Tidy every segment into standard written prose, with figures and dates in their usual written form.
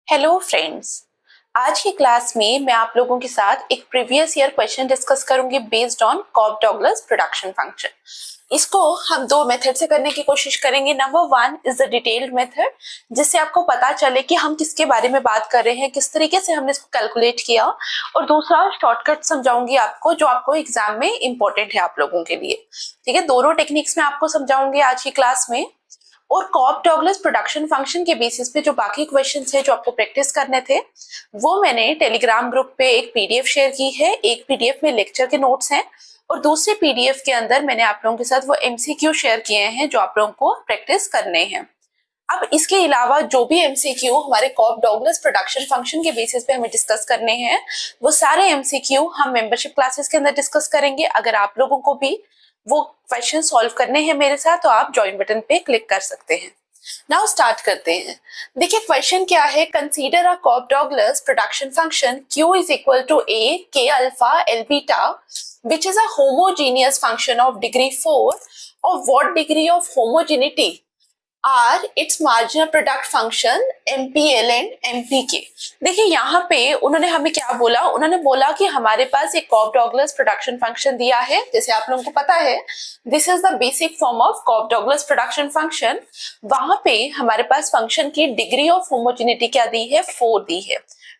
Hello friends. आज की class में मैं आप लोगों के साथ एक प्रीवियस ईयर क्वेश्चन डिस्कस करूंगी based on Cobb Douglas production function. इसको हम दो मेथड से करने की कोशिश करेंगे। Number one is the detailed method, जिससे आपको पता चले कि हम किसके बारे में बात कर रहे हैं, किस तरीके से हमने इसको कैलकुलेट किया। और दूसरा शॉर्टकट समझाऊंगी आपको, जो आपको एग्जाम में इंपॉर्टेंट है आप लोगों के लिए। ठीक है, दोनों टेक्निक्स में आपको समझाऊंगी आज की क्लास में। और कॉप डॉगलस प्रोडक्शन फंक्शन के बेसिस पे जो बाकी क्वेश्चंस है जो आपको प्रैक्टिस करने थे, वो मैंने टेलीग्राम ग्रुप पे एक पीडीएफ शेयर की है। एक पीडीएफ में लेक्चर के नोट्स हैं और दूसरे पीडीएफ के अंदर मैंने आप लोगों के साथ वो एमसीक्यू शेयर किए हैं जो आप लोगों को प्रैक्टिस करने हैं। अब इसके अलावा जो भी एमसीक्यू हमारे कॉप डॉगलस प्रोडक्शन फंक्शन के बेसिस पे हमें डिस्कस करने हैं, वो सारे एमसीक्यू हम मेंबरशिप क्लासेस के अंदर डिस्कस करेंगे। अगर आप लोगों को भी वो क्वेश्चन सॉल्व करने हैं मेरे साथ, तो आप ज्वाइन बटन पे क्लिक कर सकते हैं। नाउ स्टार्ट करते हैं। देखिए क्वेश्चन क्या है। Consider a Cobb Douglas production function Q is equal to A K alpha L beta which is a homogeneous function of degree 4 of what degree of homogeneity are its marginal product function MPL and MPK। देखिए यहाँ पे उन्होंने हमें क्या बोला, उन्होंने बोला कि हमारे पास एक कॉप डॉगलस प्रोडक्शन फंक्शन दिया है। जैसे आप लोगों को पता है, this is the basic form of Cobb Douglas production function. वहां पे हमारे पास फंक्शन की डिग्री ऑफ होमोजेनिटी क्या दी है, 4 दी है।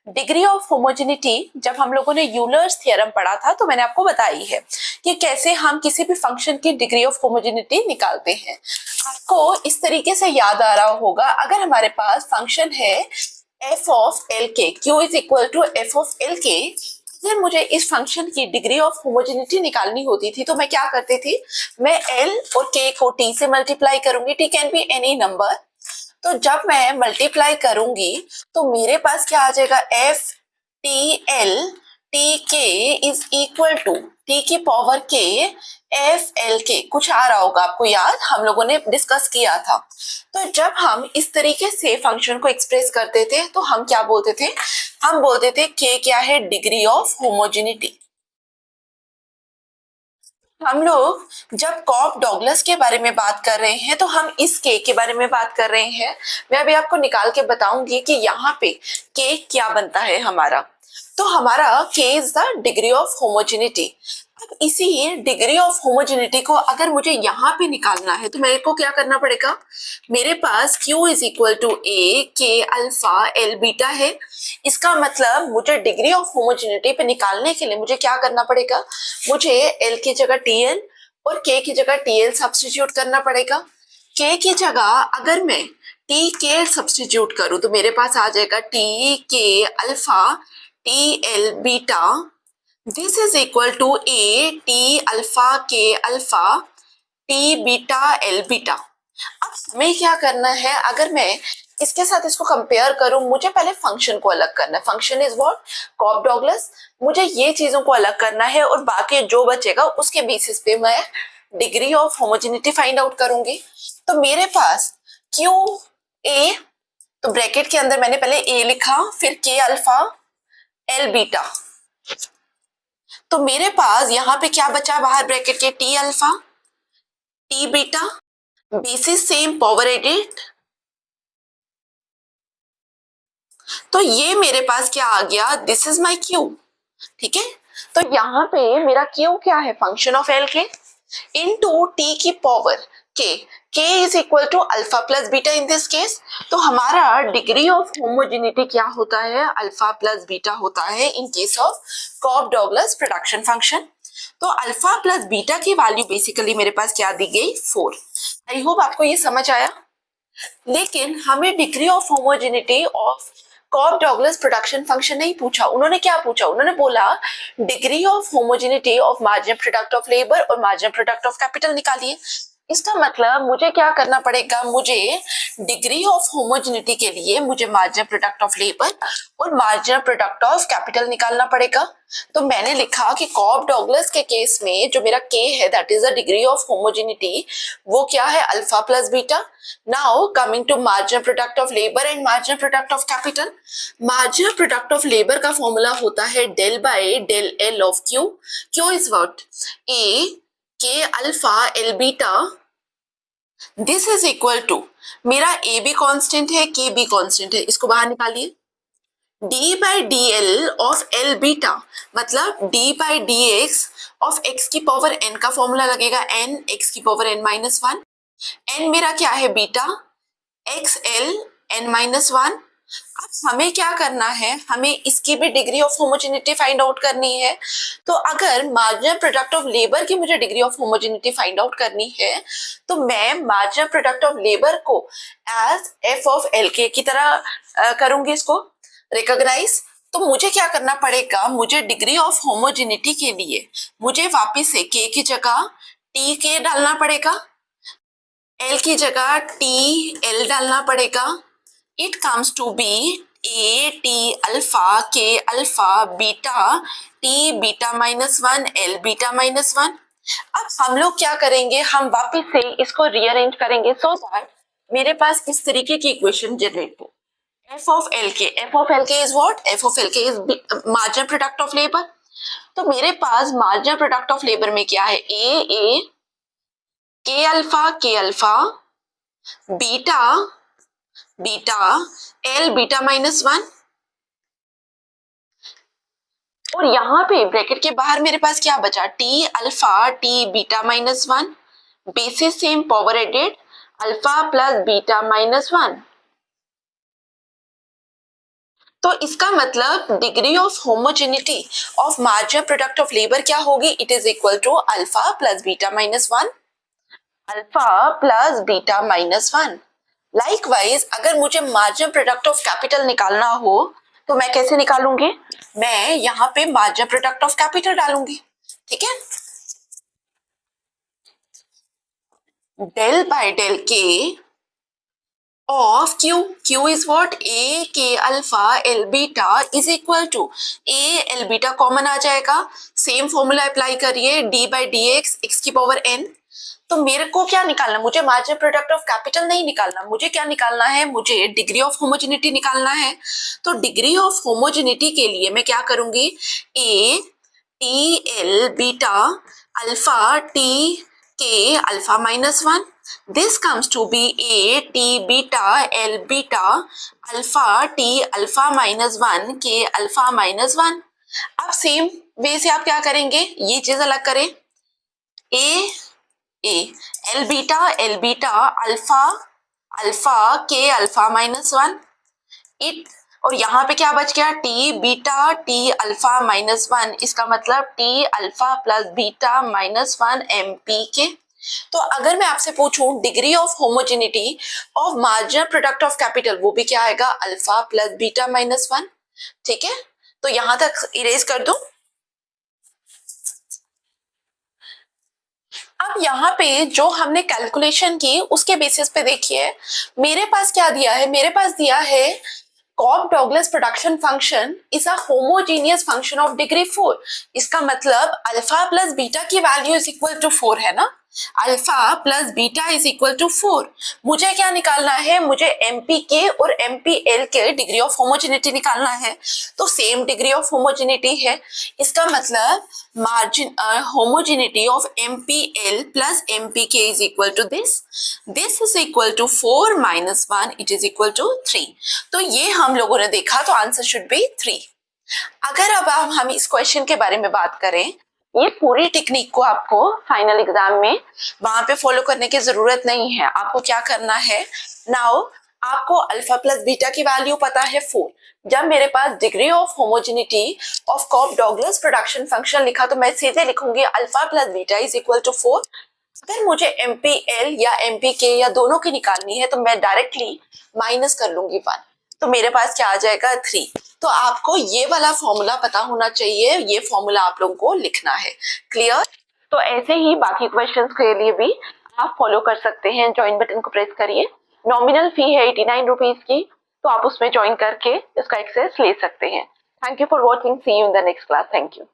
डिग्री ऑफ होमोजेनिटी जब हम लोगों ने यूलर्स थ्योरम पढ़ा था तो मैंने आपको बताई है कि कैसे हम किसी भी फंक्शन की डिग्री ऑफ होमोजेनिटी निकालते हैं। आपको इस तरीके से याद आ रहा होगा, अगर हमारे पास फंक्शन है f of L K, Q is equal to F of L K, अगर मुझे इस फंक्शन की डिग्री ऑफ होमोजेनिटी निकालनी होती थी तो मैं क्या करती थी, मैं l और k को t से मल्टीप्लाई करूंगी। t can be any number. तो जब मैं मल्टीप्लाई करूंगी तो मेरे पास क्या आ जाएगा, एफ टी एल टी के इज इक्वल टू टी की पावर के एफ एल के। कुछ आ रहा होगा आपको याद, हम लोगों ने डिस्कस किया था। तो जब हम इस तरीके से फंक्शन को एक्सप्रेस करते थे तो हम क्या बोलते थे, हम बोलते थे के क्या है, डिग्री ऑफ होमोजेनिटी। हम लोग जब कॉप डॉगलस के बारे में बात कर रहे हैं तो हम इस के बारे में बात कर रहे हैं। मैं अभी आपको निकाल के बताऊंगी कि यहाँ पे के क्या बनता है हमारा। तो हमारा के is the degree of homogeneity. अब इसी डिग्री ऑफ होमोजेनिटी को अगर मुझे यहाँ पे निकालना है तो मेरे को क्या करना पड़ेगा, मेरे पास Q is equal to A K alpha L beta है। इसका मतलब मुझे डिग्री ऑफ होमोजेनिटी पे निकालने के लिए मुझे क्या करना पड़ेगा, मुझे L की जगह TL और K की जगह TL सब्स्टिट्यूट करना पड़ेगा। K की जगह अगर मैं TK सब्स्टिट्यूट करूं तो मेरे पास आ जाएगा TK alpha TL beta, this is equal to A T alpha K alpha T beta L beta. अब हमें क्या करना है, अगर मैं इसके साथ इसको कंपेयर करूं, मुझे पहले फंक्शन को अलग करना है। Function is what, Cobb Douglas. मुझे ये चीजों को अलग करना है और बाकी जो बचेगा उसके बेसिस पे मैं degree of homogeneity find out करूंगी। तो मेरे पास क्यू ए, तो ब्रैकेट के अंदर मैंने पहले ए लिखा, फिर के अल्फा एल बीटा। तो मेरे पास यहाँ पे क्या बचा बाहर ब्रैकेट के, T alpha T beta, basis same, power edit. तो ये मेरे पास क्या आ गया, दिस इज माई क्यू। ठीक है, तो यहाँ पे मेरा क्यू क्या है, function of L K into T की पावर के। K is equal to alpha plus beta in this case. तो हमारा डिग्री ऑफ होमोजेनिटी क्या होता है, अल्फा प्लस बीटा होता है in case of Cobb Douglas production function. तो अल्फा प्लस बीटा की वैल्यू बेसिकली मेरे पास क्या दी गई, 4। आई होप आपको ये समझ आया। लेकिन हमें degree of homogeneity of Cobb Douglas production function नहीं पूछा। उन्होंने क्या पूछा, उन्होंने बोला degree of homogeneity of marginal product of labour और मार्जिनल प्रोडक्ट ऑफ कैपिटल निकालिए। इसका मतलब मुझे क्या करना पड़ेगा, मुझे डिग्री ऑफ होमोजेनिटी के लिए मुझे मार्जिनल प्रोडक्ट ऑफ लेबर और मार्जिनल प्रोडक्ट ऑफ कैपिटल निकालना पड़ेगा। तो मैंने लिखा कि कॉप डॉगलस के केस में जो मेरा के है, that is the degree of homogeneity, वो क्या है, alpha plus beta. Now coming to marginal product of labour and marginal product of capital. Marginal product of labour का फॉर्मूला होता है del by del L of Q. Q is what, A के alpha L beta, this is equal to, मेरा A भी constant है, के भी constant है, इसको बाहर निकालिए। D by d l of l beta, मतलब d by d x of x की पावर एन का फॉर्मूला लगेगा, एन एक्स की power n minus one. N मेरा क्या है beta, x l n minus one. अब हमें क्या करना है, हमें इसकी भी degree of homogeneity find out करनी है। तो अगर मार्जिनल प्रोडक्ट ऑफ लेबर की मुझे degree of homogeneity find out करनी है, तो मैं मार्जिनल प्रोडक्ट ऑफ लेबर को एज एफ ऑफ एल के की तरह करूंगी, इसको रिकॉग्नाइज। तो मुझे क्या करना पड़ेगा, मुझे डिग्री ऑफ होमोजेनिटी के लिए मुझे वापिस से के की जगह टी के डालना पड़ेगा, एल की जगह टी एल डालना पड़ेगा। It comes to be a t alpha के alpha beta t beta minus one l beta minus one. अब हम लोग क्या करेंगे, हम वापस से इसको रीअरेंज करेंगे सो दैट मेरे पास इस तरीके की इक्वेशन जनरेट हो। F of L k is what, f of L k is marginal product of labour. तो मेरे पास मार्जिनल प्रोडक्ट ऑफ लेबर में क्या है, ए के alpha beta beta l beta minus one, और यहाँ पे ब्रैकेट के बाहर मेरे पास क्या बचा, T alpha T beta minus one, basis same power added alpha plus beta minus one. तो इसका मतलब degree of homogeneity of marginal product of labour क्या होगी, it is equal to alpha plus beta minus one, alpha plus beta minus one. Likewise अगर मुझे marginal product of capital निकालना हो तो मैं कैसे निकालूंगी, मैं यहाँ पे मार्जिनल प्रोडक्ट ऑफ कैपिटल डालूंगी, ठीक है। डेल बाय डेल के of q is what, a k alpha l beta is equal to a l beta common आ जाएगा, सेम फॉर्मूला अप्लाई करिए, d by dx x की पावर n। तो मेरे को क्या निकालना, मुझे मार्जिनल प्रोडक्ट ऑफ कैपिटल नहीं निकालना, मुझे क्या निकालना है, मुझे डिग्री ऑफ होमोजेनिटी निकालना है। तो डिग्री ऑफ होमोजेनिटी के लिए मैं क्या करूंगी, a t l beta alpha t k alpha minus one, this comes to be a t beta l beta alpha t alpha minus one k alpha minus one. अब same way से आप क्या करेंगे, ये चीज अलग करें, a l beta alpha alpha k alpha minus one, it, और यहाँ पे क्या बच गया, T beta T alpha minus one, इसका मतलब T alpha plus beta minus one M P K. तो अगर मैं आपसे पूछूं degree of homogeneity of marginal product of capital, वो भी क्या आएगा, alpha plus beta minus one, ठीक है। तो यहां तक इरेज कर दूं। अब यहाँ पे जो हमने कैलकुलेशन की उसके बेसिस पे देखिए मेरे पास क्या दिया है, मेरे पास दिया है Cobb Douglas production function is a homogeneous function of degree 4। इसका मतलब अल्फा प्लस बीटा की वैल्यू इज इक्वल टू 4 है ना, alpha plus beta is equal to 4। मुझे क्या निकालना है, मुझे एमपी के और एमपी एल के डिग्री ऑफ होमोजेनिटी निकालना है। तो सेम डिग्री ऑफ होमोजेनिटी है, इसका मतलब margin homogeneity of MP l plus MP k is equal to this is equal to 4 minus 1, it is equal to 3। तो ये हम लोगों ने देखा, तो आंसर शुड बी 3। अगर अब हम इस क्वेश्चन के बारे में बात करें, ये पूरी टेक्निक को आपको फाइनल एग्जाम में वहां पे फॉलो करने की जरूरत नहीं है। आपको क्या करना है, नाउ आपको अल्फा प्लस बीटा की वैल्यू पता है 4। जब मेरे पास degree of homogeneity of Cobb Douglas production function लिखा तो मैं सीधे लिखूंगी alpha plus beta is equal to 4। अगर मुझे एमपीएल या एमपीके या दोनों की निकालनी है तो मैं डायरेक्टली माइनस कर लूंगी 1, तो मेरे पास क्या आ जाएगा 3। तो आपको ये वाला फॉर्मूला पता होना चाहिए, ये फॉर्मूला आप लोगों को लिखना है, क्लियर। तो ऐसे ही बाकी क्वेश्चंस के लिए भी आप फॉलो कर सकते हैं, ज्वाइन बटन को प्रेस करिए। नॉमिनल फी है 89 रुपीज की, तो आप उसमें ज्वाइन करके इसका एक्सेस ले सकते हैं। Thank you for watching, see you in the next class, thank you.